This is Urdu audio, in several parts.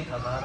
1000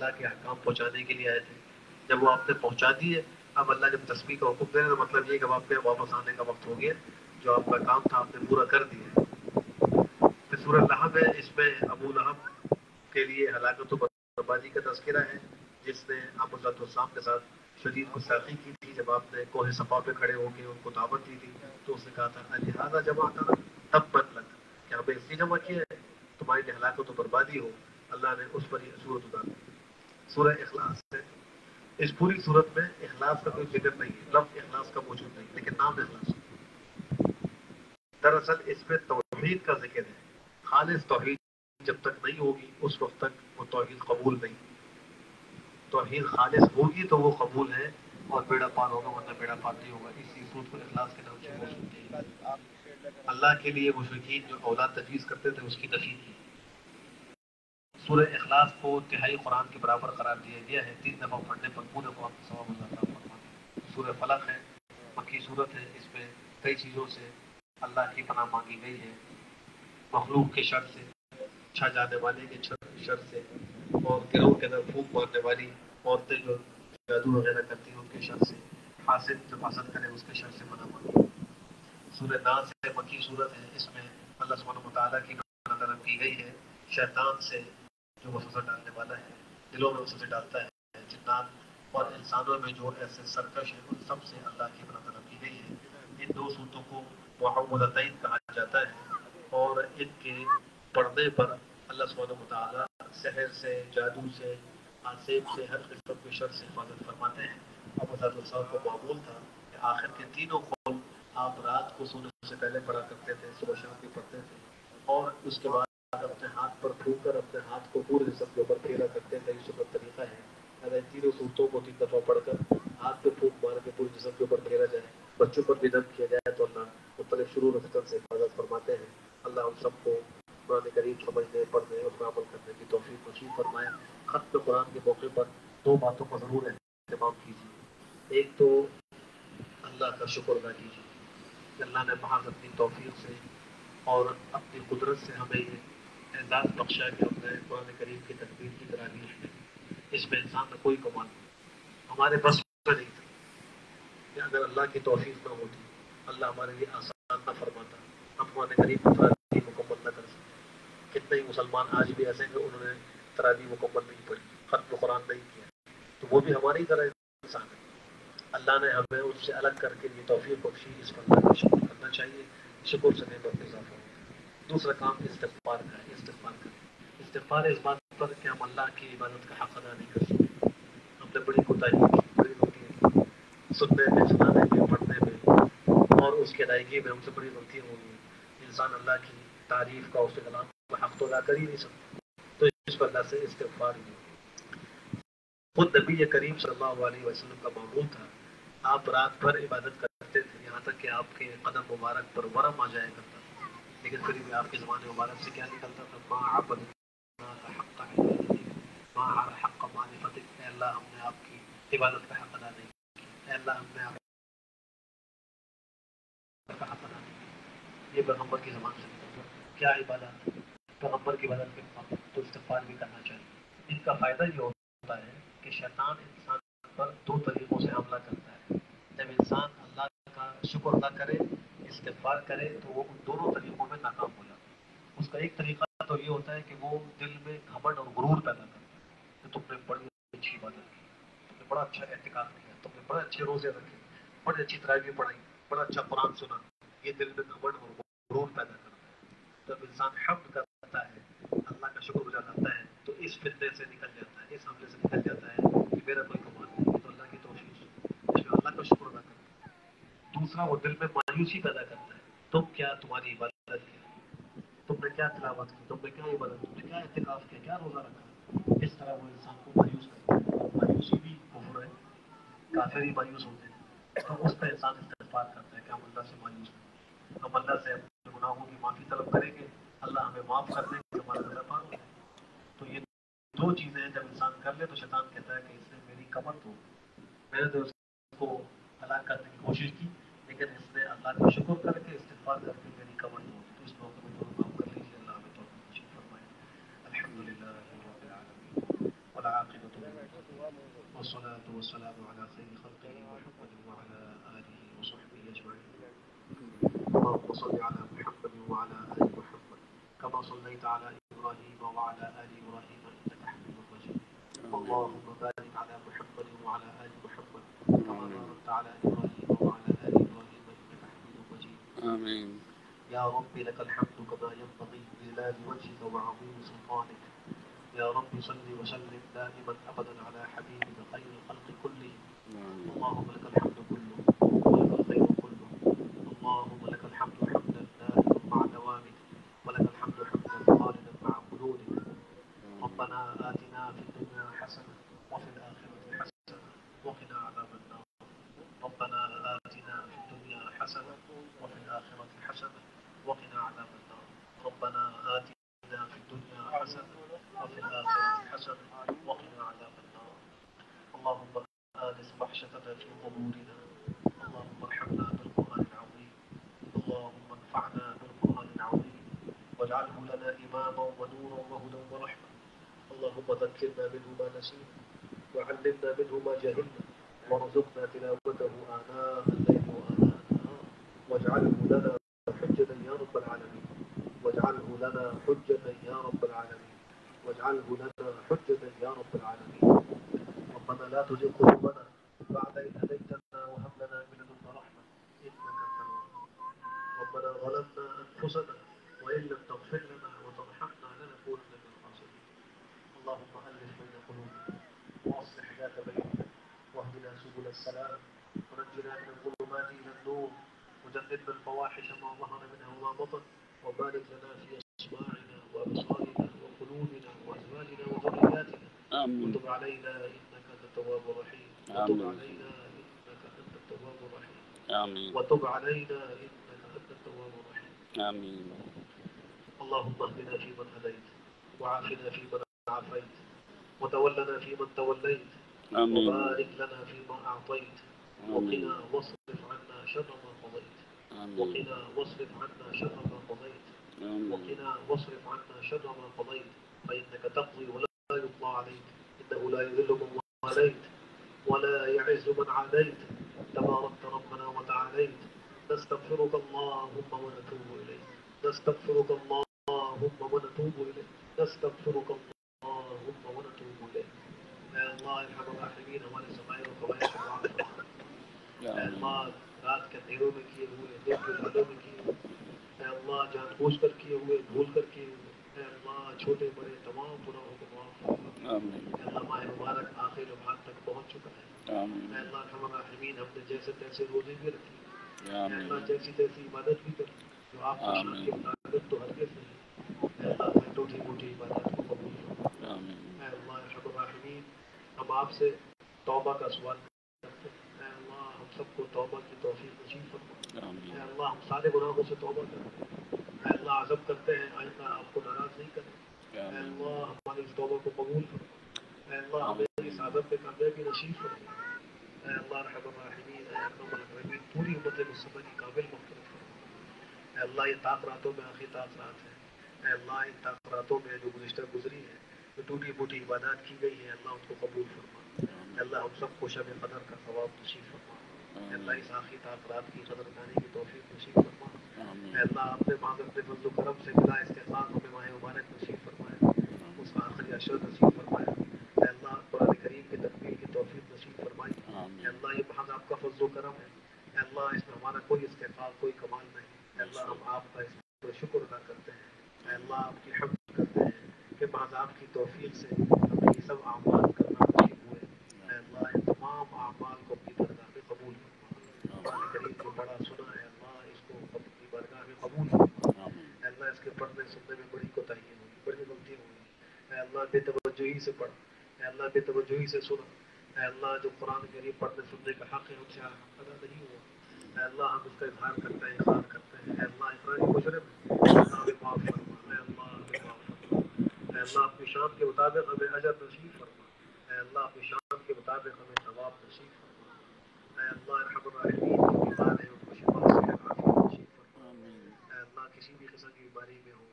اللہ کے احکام پہنچانے کے لیے آئے تھے. جب وہ آپ نے پہنچا دیے، اب اللہ جب تسبیح کا حکم دے رہے تو مطلب یہ کہ اب آپ کے واپس آنے کا وقت ہو گیا، جو آپ کا کام تھا آپ نے پورا کر دیا. پھر سورہ لہب ہے، اس میں ابو لہب کے لیے ہلاکت و بربادی کا تذکرہ ہے، جس نے آپ علیہ السلام کے ساتھ شدید گستاخی کی تھی. جب آپ نے کوہ صفا پہ کھڑے ہو کے ان کو دعوت دی تھی تو اس نے کہا تھا لہٰذا جمع تھا تب بن لگ کہ ہمیں اس لیے جمع کیا ہے تمہاری لیے ہلاکت و بربادی ہو. اللہ نے اس پر یہ صورت اتار دی. سورہ اخلاص ہے، اس پوری صورت میں اخلاص کا کوئی ذکر نہیں ہے، لفظ اخلاص کا موجود نہیں، لیکن نام اخلاص. دراصل اس میں توحید کا ذکر ہے. خالص توحید جب تک نہیں ہوگی اس وقت تک وہ توحید قبول نہیں. توحید خالص ہوگی تو وہ قبول ہے اور بیڑا پار ہوگا، ورنہ بیڑا پار نہیں ہوگا. اسی صورت کو اخلاص کے نام سے موصول کیا. اللہ کے لیے مشرکین جو اولاد تجویز کرتے تھے اس کی نفی کی. سورہ اخلاص کو تہائی قرآن کے برابر قرار دیا گیا ہے. 3 دفعہ پڑھنے پر پورے قرآن کا ثواب اللہ تعالیٰ فرماتے ہیں. سورہ فلق ہے، مکی صورت ہے، اس میں کئی چیزوں سے اللہ کی پناہ مانگی گئی ہے. مخلوق کے شر سے، چھا جانے والے کے شر سے، اور گروہ کے اندر پھونک مارنے والی عورتیں جو جادو وغیرہ کرتی ہیں ان کے شر سے، حاسد جو حسد کرے اس کے شر سے پناہ مانگی. سورہ ناس ہے، مکی صورت ہے، اس میں اللہ سبحانہ وتعالیٰ کی طرف کی گئی ہے شیطان سے جو وسوسہ ڈالنے والا ہے، دلوں میں وسوسے ڈالتا ہے. جنات اور انسانوں میں جو ایسے سرکش ہیں ان سب سے اللہ کی طرف کی گئی ہے. ان 2 صورتوں کو معوذتین کہا جاتا ہے اور ان کے پڑھنے پر اللہ سبحانہ وتعالیٰ سحر سے، جادو سے، آسیب سے، ہر قسم کے شر سے حفاظت فرماتے ہیں. اب حضرت صاحب کو معمول تھا کہ آخر کے تینوں قول آپ رات کو سونے سے پہلے پڑھا کرتے تھے، صبح شام بھی پڑھتے تھے، اور اس کے بعد اپنے ہاتھ پر پھونک کر اپنے ہاتھ کو پورے جسم کے اوپر پھیرا کرتے تھے. یہ سنت طریقہ ہے. اگر تینوں صورتوں کو 3 دفعہ پڑھ کر ہاتھ پہ پھونک مار کے پورے جسم کے اوپر پھیرا جائے، بچوں پر بھی دم کیا جائے تو اللہ مختلف شرور و فتن سے حفاظت فرماتے ہیں. اللہ ہم سب کو قرآن کریم سمجھنے، پڑھنے اور عمل کرنے کی توفیق نصیب فرمائے. ختم قرآن کے موقع پر 2 باتوں کا ضرور اہتمام کیجیے. ایک تو اللہ کا شکر ادا کیجیے کہ اللہ نے محض اپنی توفیق سے اور اپنی قدرت سے ہمیں یہ اعزاز بخشا کہ ہم نے قرآن کریم کی تکمیل کی کرا لی ہے. اس میں انسان کا کوئی کمال نہیں، ہمارے بس میں نہیں تھا. کہ اگر اللہ کی توفیق نہ ہوتی، اللہ ہمارے لیے آسان نہ فرماتا، ہم قرآن کریم کی تراویح مکمل نہ کر سکتے. کتنے ہی مسلمان آج بھی ایسے ہیں کہ انہوں نے تراویح مکمل نہیں پڑھی، ختم قرآن نہیں کیا، تو وہ بھی ہماری طرح انسان ہے. اللہ نے ہمیں اس سے الگ کر کے یہ توفیق بخشی، اس پر اللہ کا شکر کرنا چاہیے. شکر سے نعمت میں اضافہ ہوگا. دوسرا کام استغفار کا ہے. استغفار کریں. استغفار اس بات پر کہ ہم اللہ کی عبادت کا حق ادا نہیں کر سکتے. ہم نے بڑی کوتاہی کی، بڑی غلطیاں کی، سننے میں، سنانے میں، پڑھنے میں اور اس کی ادائیگی میں ہم سے بڑی غلطیاں ہو گئی. انسان اللہ کی تعریف کا، اس کے کلام کا حق تو ادا کر ہی نہیں سکتا. تو اس پر اللہ سے استغفار ہی. خود نبی کریم صلی اللہ علیہ وسلم کا معمول تھا، آپ رات بھر عبادت کرتے تھے، یہاں تک کہ آپ کے قدم مبارک پر ورم آ جایا کرتا تھا، لیکن پھر بھی آپ کے زبان مبارک سے کیا نکلتا تھا؟ ما عبدناک حق عبادتک، ما حق معرفتک. اے اللہ ہم نے آپ کی عبادت کا حق ادا نہیں کیا، اے اللہ ہم نے آپ کا حق ادا نہیں کیا. یہ پیغمبر کی زبان سے نکلتا. کیا عبادت؟ پیغمبر کی عبادت کے مطابق تو استغفار بھی کرنا چاہیے. ان کا فائدہ یہ ہوتا ہے کہ شیطان انسان پر 2 طریقوں سے حملہ کرتا ہے. جب انسان اللہ کا شکر ادا کرے، استغفار کرے، تو وہ ان دونوں طریقوں میں ناکام ہو جاتا ہے. اس کا ایک طریقہ تو یہ ہوتا ہے کہ وہ دل میں گھمنڈ اور غرور پیدا کرتا ہے کہ تم نے بڑی اچھی عبادت کی، تم نے بڑا اچھا اعتکاف کیا، تم نے بڑے اچھے روزے رکھے، بڑی اچھی تراویح پڑھائی، بڑا اچھا قرآن سنا. یہ دل میں گھمنڈ اور غرور پیدا کرتا ہے. جب انسان حمد کرتا ہے، اللہ کا شکر گزار کرتا ہے، تو اس فتنے سے نکل جاتا ہے، اس حملے سے نکل جاتا ہے کہ میرا کوئی کمال نہیں، تو اللہ کی توفیق ہے، اس میں اللہ کا شکر ادا کرتا ہے. دوسرا، وہ دل میں مایوسی پیدا کرتا ہے. تم کیا، تمہاری عبادت کیا، تم نے کیا تلاوت کی، تم نے کیا عبادت، تم نے کیا اعتکاف کیا، کیا روزہ رکھا. اس طرح وہ انسان کو مایوس کرتا ہے. مایوسی بھی کفر ہے، کافر ہی مایوس ہوتے ہیں. تو اس پہ انسان استغفار کرتا ہے کہ ہم اللہ سے مایوس ہیں. ہم اللہ سے اپنے گناہوں کی معافی طلب کریں گے، اللہ ہمیں معاف کر دیں گے، ہمارا بیڑا پار ہو جائے. تو یہ 2 چیزیں جب انسان کر لے تو شیطان کہتا ہے کہ اس نے میری کمر توڑ دی. میں نے تو اس کو ہلاک کرنے کی کوشش کی، لیکن اس نے اللہ کا شکر کر کے، استغفار کر کے میری کمر توڑ دی. تو اس موقع میں دونوں کام کر لیجیے. اللہ ہمیں توفیق نصیب فرمائے. الحمدللہ رب العالمین والعاقبۃ والصلاة والسلام على خير خلقه محمد وعلى آله وصحبه أجمعين. اللهم صل على محمد وعلى آل محمد كما صليت على إبراهيم وعلى آل إبراهيم إنك حميد مجيد. اللهم بارك على محمد وعلى آل محمد كما باركت على إبراهيم وعلى آل إبراهيم إنك حميد مجيد. آمين. يا رب لك الحمد كما ينبغي لجلال وجهك وعظيم سلطانك. يا رب صل وسلم دائما ابدا على حبيبك خير الخلق كلهم. اللهم لك الحمد كله ولك الخير كله. اللهم لك الحمد حمدا دائما مع دوامك ولك الحمد حمدا خالدا مع خلودك. ربنا آتنا في الدنيا حسنة وفي الآخرة حسنة وقنا عذاب النار. ربنا آتنا في الدنيا حسنة وفي الآخرة حسنة وقنا عذاب النار. ربنا آتنا في الدنيا حسنة وفي الآخرة حسنة وقنا عذاب النار. اللهم آنس وحشتنا في قبورنا. اللهم ارحمنا بالقرآن العظيم. اللهم انفعنا بالقرآن العظيم واجعله لنا إماما ونورا وهدى ورحمة. اللهم ذكرنا منه ما نسينا وعلمنا منه ما جهلنا وارزقنا تلاوته آناء الليل وآناء النهار واجعله لنا حجة يا رب العالمين. واجعله لنا حجة يا رب العالمين. واجعله لنا حجة يا رب العالمين. ربنا لا تزغ قلوبنا بعد إذ هديتنا وهب لنا من لدنك رحمة إنك أنت الوهاب. ربنا ظلمنا أنفسنا وإن لم تغفر لنا وترحمنا لنكونن من الخاسرين. اللهم ألف بين قلوبنا وأصلح ذات بيننا واهدنا سبل السلام ونجنا من الظلمات إلى النور وجنبنا الفواحش ما ظهر منها وما بطن وبارك لنا في أسماعنا وأبصارنا وقلوبنا وأزواجنا وذرياتنا. وتب علينا إنك أنت التواب الرحيم. وتب علينا إنك أنت التواب الرحيم. آمين. وتب علينا إنك أنت التواب الرحيم. آمين. اللهم اهدنا فيمن هديت وعافنا فيمن عافيت وتولنا فيمن توليت. آمين. وبارك لنا فيما أعطيت وقنا واصرف عنا شر ما قضيت. وقنا واصرف عنا شر ما قضيت. وقنا واصرف عنا شر ما قضيت فإنك تقضي ولا يقضى عليك إنه لا يذل من واليت ولا يعز من عاديت تباركت ربنا وتعاليت. نستغفرك اللهم ونتوب إليك. نستغفرك اللهم ونتوب إليك. نستغفرك اللهم ونتوب إليك. يا الله ارحم الراحمين ہمارے صغائر و کبائر کو معاف فرما. اے اللہ رات کے اندھیروں میں کیے ہوئے دن کے اجالوں میں کیے ہوئے اے اللہ جان بوجھ کر کیے ہوئے بھول کر کیے ہوئے اے اللہ چھوٹے بڑے تمام گناہوں کو معاف فرما. اے اللہ ماہ مبارک آخر لمحات تک پہنچ چکا ہے. اے اللہ ارحم الراحمین ہم نے جیسے تیسے روزے بھی رکھی اے اللہ جیسی تیسی عبادت بھی کری جو آپ کی شان کے مطابق تو ہرگز نہیں. اے اللہ ہمیں ٹوٹی موٹی عبادت کو قبول فرما. اے اللہ ارحم الراحمین ہم آپ سے توبہ کا سوال کرتے ہیں. اے اللہ ہم سب کو توبہ کی توفیق نصیب فرما. اے اللہ ہم سارے گناہوں سے توبہ کرتے ہیں. اے اللہ عزم کرتے ہیں آئندہ آپ کو ناراض نہیں کریں. اے اللہ ہماری اس توبہ کو قبول فرما. اے اللہ ہمیں اس عادت میں کامیابی نصیب فرما. اے اللہ ارحم الراحمین اے اکرم الاکرمین پوری امت مسلمہ کی قابل مغفرت فرما. اے اللہ یہ طاق راتوں میں آخری طاق رات ہے. اے اللہ ان طاق راتوں میں جو گزشتہ گزری ہے جو ٹوٹی پوٹی عبادات کی گئی ہے اللہ ان کو قبول فرما. اے اللہ ہم سب کو شب قدر کا ثواب نصیب فرما. اے اللہ اس آخری طاق رات کی قدر اٹھانے کی توفیق نصیب فرما. اے اللہ اپنے ماں اپنے فضل و کرم سے بلا استحقاق ہمیں ماہ مبارک نصیب فرمایا. اس کا آخری عشر نصیب فرمایا. اے اللہ قرآن کریم کی تکمیل کی توفیق نصیب فرمائی. اے اللہ یہ محض آپ کا فضل و کرم ہے. اے اللہ اس میں ہمارا کوئی استحقاق کوئی کمال نہیں. اے اللہ ہم آپ کا اس پر شکر ادا کرتے ہیں. اے اللہ آپ کی حمد کرتے ہیں کہ محض آپ کی توفیق سے ہمیں یہ سب اعمال کرنا نصیب ہوئے. اے اللہ ان تمام اعمال کو اپنی درگاہ میں قبول فرما. قرآن کریم کو پڑھا سنا ہے اللہ اس کو اپنی بارگاہ میں قبول فرما. اے اللہ اس کے پڑھنے سننے میں بڑی کوتاہی ہوئی بڑی غلطی ہوئی. اے اللہ بے توجہی سے پڑھ. اے اللہ بے توجہی سے سنا. اے اللہ جو قرآن کریم پڑھنے سننے کا حق ہے ہم سے ادا نہیں ہوا. اے اللہ ہم اس کا اظہار کرتے ہیں اقرار کرتے ہیں. اے اللہ اقراری مجرم اللہ ہمیں معاف فرما. اے اللہ ہمیں معاف فرما. اے اللہ اپنی شان کے مطابق ہمیں اجر نصیب فرما. اے اللہ اپنی شان کے مطابق ہمیں ثواب نصیب فرما. اے اللہ ارحم الراحمین جو بیمار ہے ان کو شفا صحت عافیت نصیب فرما. اے اللہ کسی بھی قسم کی بیماری میں ہو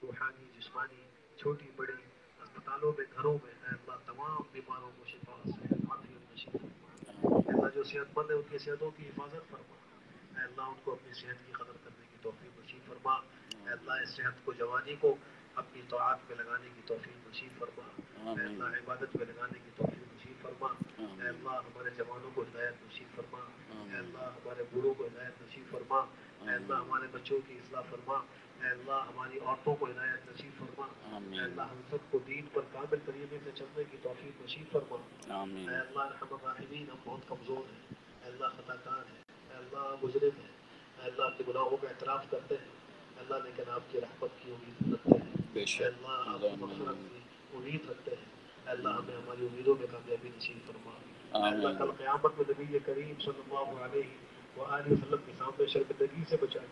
روحانی جسمانی چھوٹی بڑی اسپتالوں میں گھروں میں اے اللہ تمام بیماروں کو شفا صحت عافیت صحت مند ہیں ان کی صحتوں کی حفاظت فرما. اے اللہ ان کو اپنی صحت کی قدر کرنے کی توفیق نصیب فرما. اے اللہ اس صحت کو جوانی کو اپنی طاعت میں لگانے کی توفیق نصیب فرما. اے اللہ عبادت میں لگانے کی توفیق نصیب فرما. اے اللہ ہمارے جوانوں کو ہدایت نصیب فرما. اے اللہ ہمارے بوڑھوں کو ہدایت نصیب فرما. اے اللہ ہمارے بچوں کی اصلاح فرما. اے اللہ ہماری عورتوں کو ہدایت نصیب فرما. اے اللہ ہم سب کو دین پر کامل طریقے سے چلنے کی توفیق نصیب فرما. اے اللہ ارحم الراحمین ہم بہت کمزور ہیں. اے اللہ خطا کار ہیں. اے اللہ مجرم ہیں. اے اللہ اپنے گناہوں کا اعتراف کرتے ہیں. اے اللہ لیکن آپ کی رحمت کی امید رکھتے ہیں. اے اللہ آپ کی مغفرت کی امید رکھتے ہیں. اے اللہ ہمیں ہماری امیدوں میں کامیابی نصیب فرما. اے اللہ کل قیامت میں نبی کریم صلی اللہ علیہ وآلہ وسلم کے سامنے شرمندگی سے بچائیں.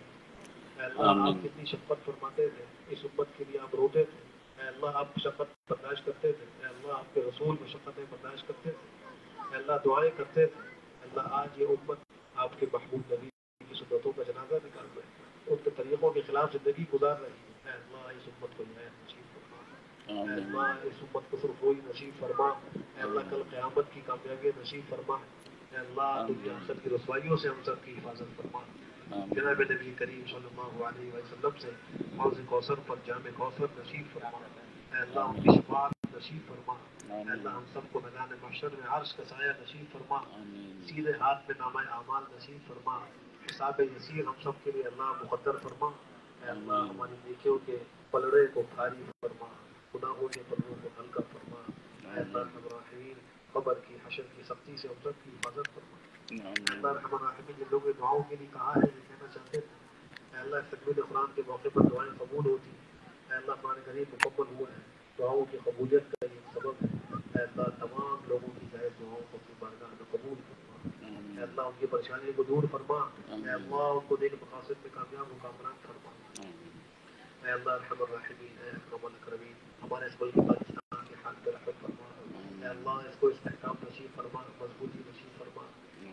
اے اللہ آپ کتنی شفقت فرماتے تھے. اس امت کے لیے آپ روتے تھے. اے اللہ آپ شفقت برداشت کرتے تھے. اے اللہ آپ کے رسول مشقتیں برداشت کرتے تھے. اے اللہ دعائیں کرتے تھے. اے اللہ آج یہ امت آپ کے محبوب نبی کی سنتوں کا جنازہ نکال رہے ہیں. ان کے طریقوں کے خلاف زندگی گزار رہے ہیں. اے اللہ اس امت کو ہدایت نصیب فرما. اے اللہ اس امت کو سرخوئی نصیب فرما. اے اللہ کل قیامت کی کامیابی نصیب فرما. اے اللہ دنیا آخرت کی رسوائیوں سے ہم سب کی حفاظت فرما. جناب نبی کریم صلی اللہ علیہ وسلم سے حوض کوثر پر جام کوثر نصیب فرما. اے اللہ ان کی شفاعت نصیب فرما. اے اللہ ہم سب کو میدان محشر میں عرش کا سایہ نصیب فرما. سیدھے ہاتھ میں نامہ اعمال نصیب فرما. حساب یسیر ہم سب کے لیے اللہ مقدر فرما. اے اللہ ہماری نیکیوں کے پلڑے کو بھاری فرما. گناہوں کے پلڑوں کو ہلکا فرما. اے اللہ ارحم الراحمین قبر کی حشر کی سختی سے ہم سب کی حفاظت فرما. اے اللہ ارحم الراحمین جن لوگوں نے دعاؤں کے لیے کہا ہے یہ کہنا چاہتے تھے. اے اللہ تکمیل قرآن کے موقع پر دعائیں قبول ہوتی. اے اللہ قرآن کریم مکمل ہوا ہے. دعاؤں کی قبولیت کا یہ سبب ہے. اے اللہ تمام لوگوں کی جائز دعاؤں کو اپنی بارگاہ میں قبول فرما. اے اللہ ان کی پریشانی کو دور فرما. اے اللہ ان کو دین مقاصد میں کامیاب و کامران فرما. اے اللہ ارحم الراحمین اے اکرم الاکرمین ہمارے اس ملک پاکستان کے حال پہ رحمت فرما. اے اللہ اس کو استحکام نصیب فرما. مضبوطی نصیب فرما.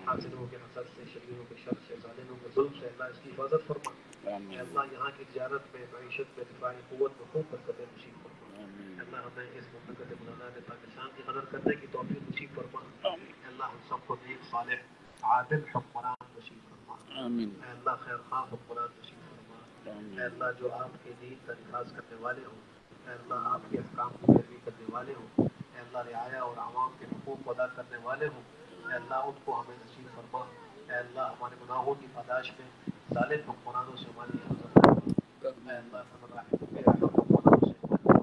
حاسدوں کے حسد سے شریروں کے شر سے ظالموں کے ظلم سے اللہ اس کی حفاظت فرما. اے اللہ یہاں کی تجارت میں معیشت میں دفاعی قوت میں خوب برکتیں نصیب فرما. اے اللہ ہمیں اس مملکت مولانا پاکستان کی قدر کرنے کی توفیق نصیب فرما. اے اللہ ہم سب کو نیک صالح عادل حکمران نصیب فرما. اے اللہ خیر خواہ حکمران نصیب فرما. اے اللہ جو آپ کے دین کا نفاذ کرنے والے ہوں. اے اللہ آپ کے احکام کی پیروی کرنے والے ہوں. اے اللہ رعایا اور عوام کے حقوق کو ادا کرنے والے ہوں. اے اللہ ان کو ہمیں نصیب فرما. اے اللہ ہمارے گناہوں کی پاداش میں ظالم حکمرانوں سے ہماری حفاظت فرما. اے اللہ حکمرانوں سے ہماری حفاظت فرما.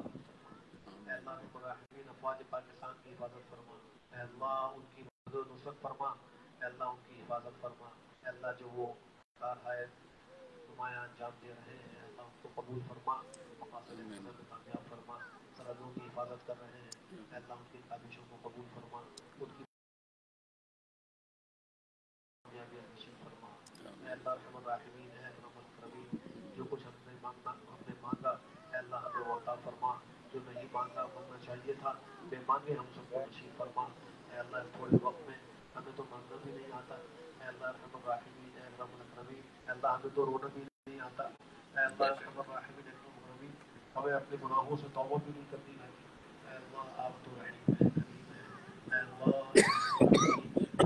اے اللہ رب الراحمین افواج پاکستان کی حفاظت فرما. اے اللہ ان کی مدد و نصرت فرما. اے اللہ ان کی حفاظت فرما. اے اللہ جو وہ کارہائے نمایاں انجام دے رہے ہیں. اے اللہ ان کو قبول فرما. مقاصد حسنہ میں کامیاب فرما. سرحدوں کی حفاظت کر رہے ہیں. اے اللہ ان کی کاوشوں کو قبول فرما. ان کی کامیابیاں نصیب فرما. اے اللہ ارحم الراحمین اے اکرم الاکرمین جو کچھ ہم نے مانگا اے اللہ ہمیں وہ عطا فرما. جو نہیں مانگنا چاہیے تھا بے مانگے ہم سب کو نصیب فرما. اے اللہ اس تھوڑے وقت میں ہمیں تو مانگنا بھی نہیں آتا. اے اللہ ارحم الراحمین اے اکرم الاکرمین اے اللہ ہمیں تو رونا بھی نہیں آتا. اے اللہ ارحم الراحمین اے اکرم الاکرمین ہمیں اپنے گناہوں سے توبہ بھی نہیں کرنی آتی. اے اللہ آپ تو رحیم ہے کریم ہے. اے اللہ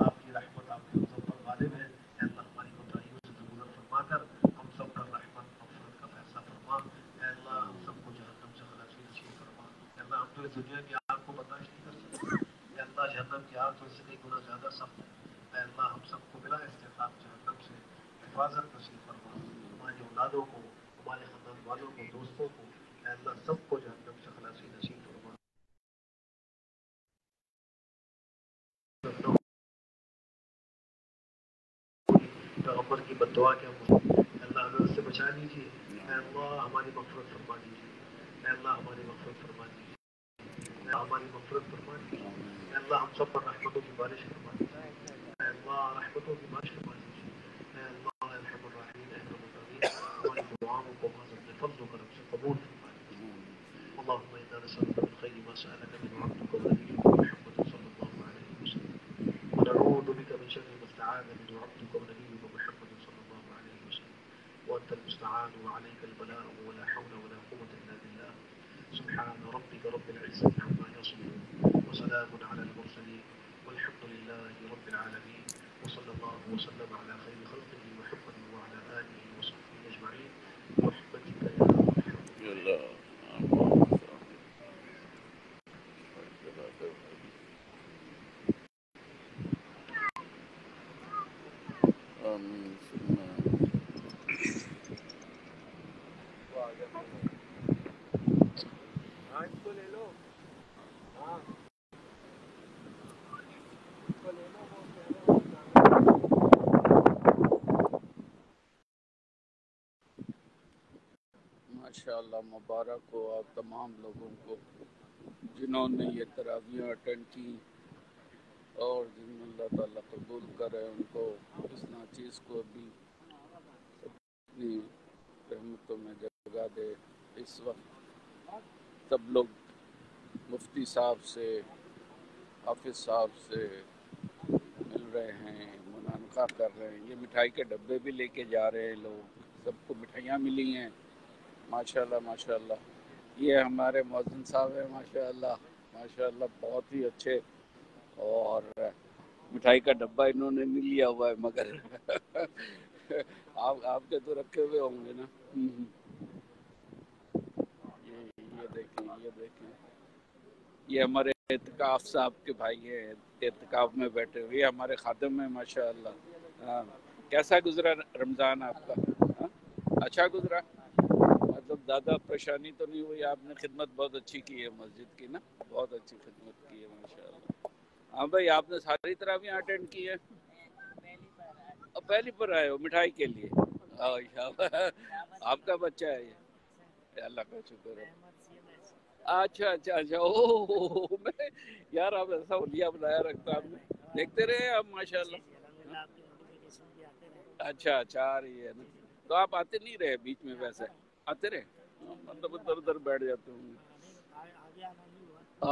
آپ کی رحمت آپ کے سب پر غالب ہے. اے اللہ ہماری کوتاہیوں سے درگزر فرما کر ہم سب پر رحمت مغفرت کا فیصلہ فرما. اے اللہ ہم سب کو جہنم سے خلاصی نصیب فرما. اے اللہ ہم تو اس دنیا کی آگ کو برداشت نہیں کر سکتے. اے اللہ جہنم کی آگ تو اس سے کئی گنا زیادہ سخت ہے. اے اللہ ہم سب کو بلا استحقاق جہنم سے حفاظت نصیب فرما. ہماری اولادوں کو ہمارے خاندان والوں کو دوستوں کو اے اللہ سب کو جہنم سے خلاصی نصیب فرما. پیغمبر کی بد دعا کے اللہ ہمیں اس سے بچا لیجیے. اے اللہ ہماری مغفرت فرما دیجیے. اے اللہ ہماری مغفرت فرما دیجیے. اے اللہ ہماری مغفرت فرما دیجیے. اے اللہ ہم سب پر رحمتوں کی بارش فرما دیجیے. اے اللہ رحمتوں کی بارش فرما دیجیے. اے اللہ ارحم الراحمین اے رب العالمین ہماری دعاؤں کو معذ اپنے فضل و کرم سے قبول فرما دیجیے. اللهم انا نسألك من خير ما سألك منه عبدك ونبيك محمد صلى الله عليه وسلم ونعوذ بك من شر ما استعاذ منه عبدك ونبيك محمد صلى الله عليه وسلم وأنت المستعان وعليك البلاء ولا حول ولا قوة إلا بالله. سبحان ربك رب العزة عما يصفون وسلام على المرسلين والحمد لله رب العالمين. وصلى الله وسلم على خير خلقه محمد وعلى آله وصحبه أجمعين برحمتك يا أرحم ماشاءاللہ مبارک ہو آپ تمام لوگوں کو جنہوں نے یہ تراویحیں اٹینڈ کی اور جن اللہ تعالیٰ قبول کرے ان کو اس ناچیز کو بھی اپنی رحمتوں میں جگہ دے۔ اس وقت سب لوگ مفتی صاحب سے حافظ صاحب سے مل رہے ہیں، مناقشہ کر رہے ہیں۔ یہ مٹھائی کے ڈبے بھی لے کے جا رہے ہیں لوگ، سب کو مٹھائیاں ملی ہیں ماشاءاللہ ماشاءاللہ۔ یہ ہمارے مؤذن صاحب ہیں ماشاءاللہ ماشاءاللہ، بہت ہی اچھے، اور مٹھائی کا ڈبہ انہوں نے نہیں لیا ہوا ہے مگر آپ کے تو رکھے ہوئے ہوں گے نا۔ یہ دیکھیں یہ دیکھیں، یہ ہمارے اعتکاف صاحب کے بھائی ہیں، اعتکاف میں بیٹھے ہوئے، یہ ہمارے خادم ہیں ماشاءاللہ۔ ہاں، کیسا گزرا رمضان آپ کا؟ ہاں؟ اچھا گزرا، مطلب زیادہ پریشانی تو نہیں ہوئی؟ آپ نے خدمت بہت اچھی کی ہے مسجد کی نا، بہت اچھی خدمت کی ہے ماشاءاللہ۔ ہاں بھائی، آپ نے ساری تراویح اٹینڈ کی ہے؟ پہلی پر آئے ہو مٹھائی کے لیے؟ آپ کا بچہ ہے یہ؟ اللہ کا شکر ہے۔ اچھا اچھا اچھا، اوہ میں یار آپ ایسا اولیاء بنایا رکھتا آپ نے، دیکھتے رہے آپ ماشاءاللہ۔ اچھا اچھا، آ رہی ہے نا، تو آپ آتے نہیں رہے بیچ میں؟ ویسے آتے رہے، مطلب ادھر ادھر بیٹھ جاتے ہوں گے۔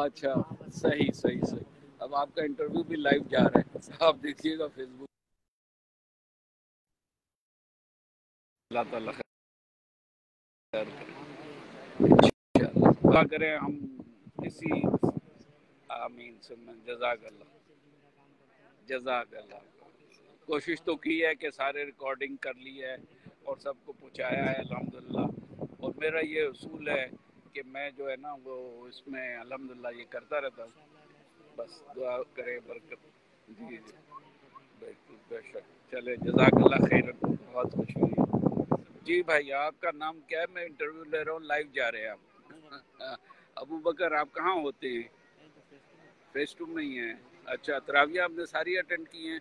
اچھا، صحیح صحیح صحیح۔ اب آپ کا انٹرویو بھی لائیو جا رہا ہے، آپ دیکھیے گا فیس بک۔ اللہ تعالیٰ خیر کرے انشاءاللہ، دعا کریں ہم اسی۔ آمین ثم جزاک اللہ، جزاک اللہ۔ کوشش تو کی ہے کہ سارے ریکارڈنگ کر لی ہے اور سب کو پہنچایا ہے الحمدللہ، اور میرا یہ اصول ہے کہ میں جو ہے نا وہ اس میں الحمدللہ یہ کرتا رہتا ہوں، بس دعا کرے برکت۔ جی جی بالکل بے شک، چلے جزاک اللہ خیر، بہت خوشی ہوئی۔ جی بھائی، آپ کا نام کیا ہے؟ میں انٹرویو لے رہا ہوں، لائیو جا رہے ہیں آپ۔ ابو بکر، آپ کہاں ہوتے ہیں؟ فیس ٹو میں ہی ہیں؟ اچھا، تراویح آپ نے ساری اٹینڈ کی ہیں؟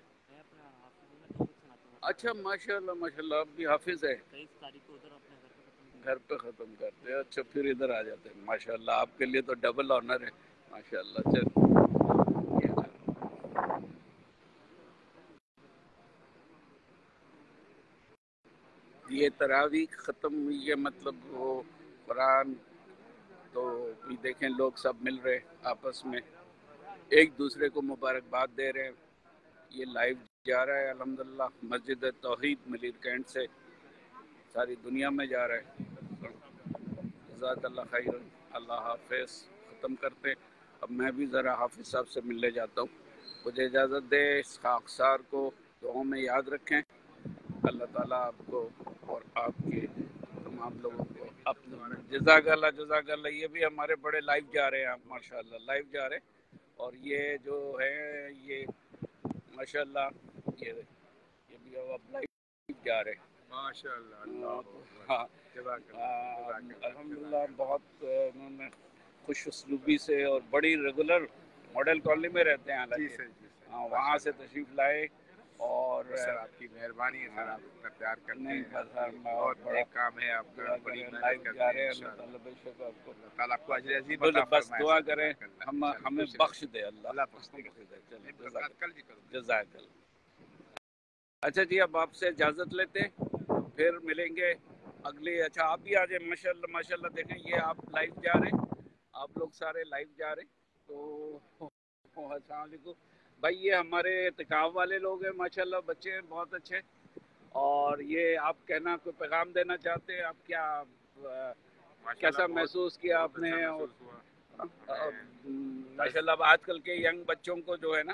اچھا ماشاءاللہ ماشاءاللہ، آپ بھی حافظ ہے؟ گھر پہ ختم کرتے ہیں، اچھا پھر ادھر آ جاتے ہیں ماشاءاللہ، آپ کے لیے تو ڈبل آنر ہے ماشاءاللہ۔ چل یہ تراویح ختم ہوئی ہے، مطلب وہ قرآن تو بھی دیکھیں لوگ سب مل رہے آپس میں ایک دوسرے کو مبارکباد دے رہے ہیں۔ یہ لائیو جا رہا ہے الحمدللہ، مسجد توحید ملیر کینٹ سے ساری دنیا میں جا رہا ہے۔ جزاک اللہ خیر، اللہ حافظ۔ ختم کرتے، اب میں بھی ذرا حافظ صاحب سے ملنے جاتا ہوں، مجھے اجازت دے۔ اس خاکسار کو دعاؤں میں یاد رکھیں، اللہ تعالیٰ آپ کو اور آپ کے تمام لوگوں کو اپنے جزاک اللہ جزاک اللہ۔ یہ بھی ہمارے بڑے لائیو جا رہے ہیں ماشاءاللہ، لائیو جا رہے ہیں، اور یہ جو ہے یہ ماشاءاللہ یہ بھی اب لائیو جا رہے ہیں ماشاءاللہ۔ ہاں الحمدللہ، بہت انہوں نے خوش اسلوبی سے، اور بڑی ریگولر ماڈل کالونی میں رہتے ہیں حالانکہ، ہاں وہاں سے تشریف لائے، اور سر آپ کی مہربانی ہے سر، آپ اتنا پیار کرتے ہیں، بہت نیک کام ہے آپ کا، بڑی محنت کرتے ہیں انشاءاللہ، بے شک آپ کو اللہ تعالیٰ آپ کو اجر عظیم عطا فرمائے۔ بس دعا کریں ہمیں بخش دے اللہ بخش دے۔ جزاک اللہ۔ اچھا جی، اب آپ سے اجازت لیتے ہیں، پھر ملیں گے اگلی۔ اچھا آپ بھی آ جائیں ماشاءاللہ ماشاءاللہ، دیکھیں یہ آپ لائیو جا رہے ہیں، آپ لوگ سارے لائیو جا رہے ہیں، تو السلام علیکم بھائی، یہ ہمارے اعتکاف والے لوگ ہیں ماشاءاللہ، بچے ہیں بہت اچھے، اور یہ آپ کہنا کوئی پیغام دینا چاہتے ہیں؟ آپ کیا کیسا محسوس کیا آپ نے؟ ماشاءاللہ آج کل کے ینگ بچوں کو جو ہے نا